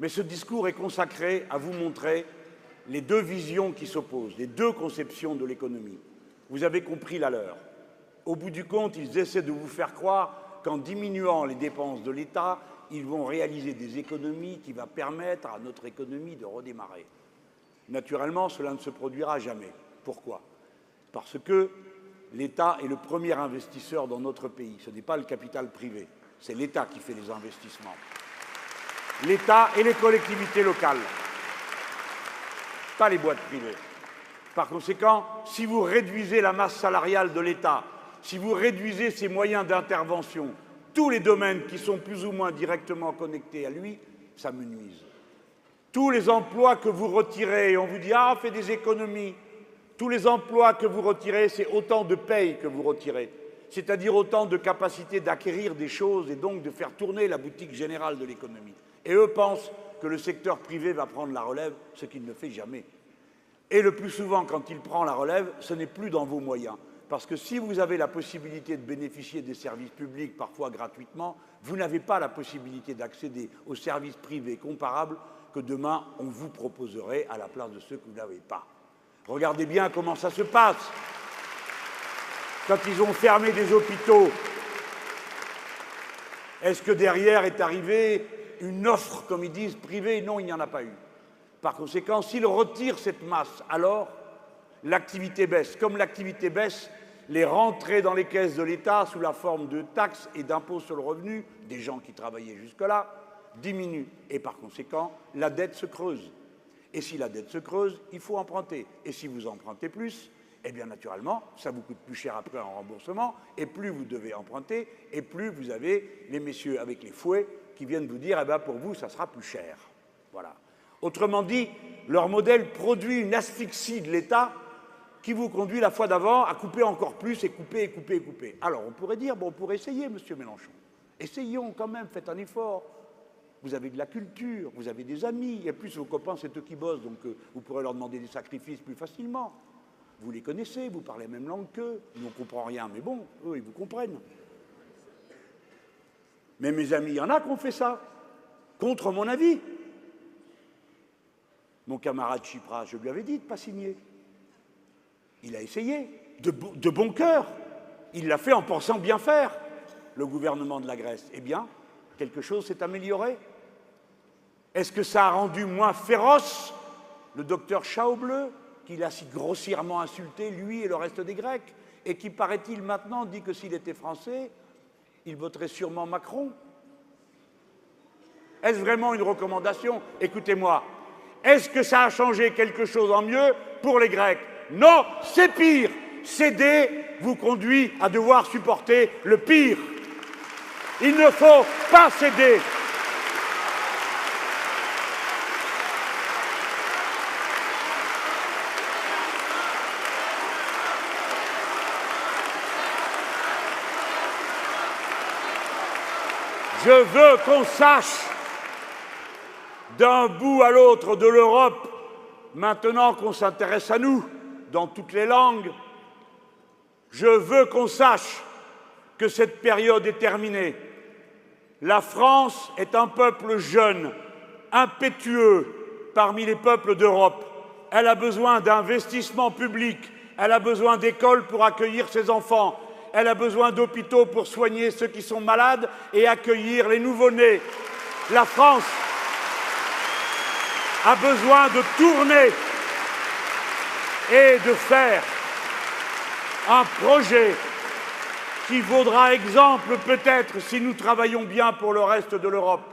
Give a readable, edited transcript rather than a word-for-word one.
Mais ce discours est consacré à vous montrer les deux visions qui s'opposent, les deux conceptions de l'économie. Vous avez compris la leur. Au bout du compte, ils essaient de vous faire croire qu'en diminuant les dépenses de l'État, ils vont réaliser des économies qui vont permettre à notre économie de redémarrer. Naturellement, cela ne se produira jamais. Pourquoi? Parce que l'État est le premier investisseur dans notre pays. Ce n'est pas le capital privé, c'est l'État qui fait les investissements. L'État et les collectivités locales, pas les boîtes privées. Par conséquent, si vous réduisez la masse salariale de l'État, si vous réduisez ses moyens d'intervention, tous les domaines qui sont plus ou moins directement connectés à lui, ça me nuise. Tous les emplois que vous retirez, et on vous dit « Ah, fais des économies », tous les emplois que vous retirez, c'est autant de paye que vous retirez, c'est-à-dire autant de capacité d'acquérir des choses et donc de faire tourner la boutique générale de l'économie. Et eux pensent que le secteur privé va prendre la relève, ce qu'il ne fait jamais. Et le plus souvent, quand il prend la relève, ce n'est plus dans vos moyens. Parce que si vous avez la possibilité de bénéficier des services publics, parfois gratuitement, vous n'avez pas la possibilité d'accéder aux services privés comparables que demain on vous proposerait à la place de ceux que vous n'avez pas. Regardez bien comment ça se passe. Quand ils ont fermé des hôpitaux, est-ce que derrière est arrivée une offre, comme ils disent, privée? Non, il n'y en a pas eu. Par conséquent, s'ils retirent cette masse, alors l'activité baisse. Comme l'activité baisse, les rentrées dans les caisses de l'État sous la forme de taxes et d'impôts sur le revenu des gens qui travaillaient jusque-là diminuent. Et par conséquent, la dette se creuse. Et si la dette se creuse, il faut emprunter. Et si vous empruntez plus, eh bien naturellement, ça vous coûte plus cher après en remboursement, et plus vous devez emprunter, et plus vous avez les messieurs avec les fouets qui viennent vous dire, eh bien pour vous, ça sera plus cher. Voilà. Autrement dit, leur modèle produit une asphyxie de l'État qui vous conduit la fois d'avant à couper encore plus et couper et couper et couper. Alors on pourrait dire, bon, on pourrait essayer, monsieur Mélenchon. Essayons quand même, faites un effort. Vous avez de la culture, vous avez des amis, et plus vos copains, c'est eux qui bossent, donc vous pourrez leur demander des sacrifices plus facilement. Vous les connaissez, vous parlez la même langue qu'eux. Nous, on ne comprend rien, mais bon, eux, ils vous comprennent. Mais mes amis, il y en a qui ont fait ça, contre mon avis. Mon camarade Tsipras, je lui avais dit de ne pas signer. Il a essayé, de bon cœur. Il l'a fait en pensant bien faire, le gouvernement de la Grèce. Eh bien, quelque chose s'est amélioré. Est-ce que ça a rendu moins féroce le docteur Schauble, qu'il a si grossièrement insulté, lui et le reste des Grecs, et qui, paraît-il, maintenant dit que s'il était français, il voterait sûrement Macron? Est-ce vraiment une recommandation? Écoutez-moi, est-ce que ça a changé quelque chose en mieux pour les Grecs? Non, c'est pire. Céder vous conduit à devoir supporter le pire. Il ne faut pas céder. Je veux qu'on sache, d'un bout à l'autre de l'Europe, maintenant qu'on s'intéresse à nous, dans toutes les langues, je veux qu'on sache que cette période est terminée. La France est un peuple jeune, impétueux parmi les peuples d'Europe. Elle a besoin d'investissements publics, elle a besoin d'écoles pour accueillir ses enfants, elle a besoin d'hôpitaux pour soigner ceux qui sont malades et accueillir les nouveau-nés. La France a besoin de tourner et de faire un projet qui vaudra exemple peut-être si nous travaillons bien pour le reste de l'Europe.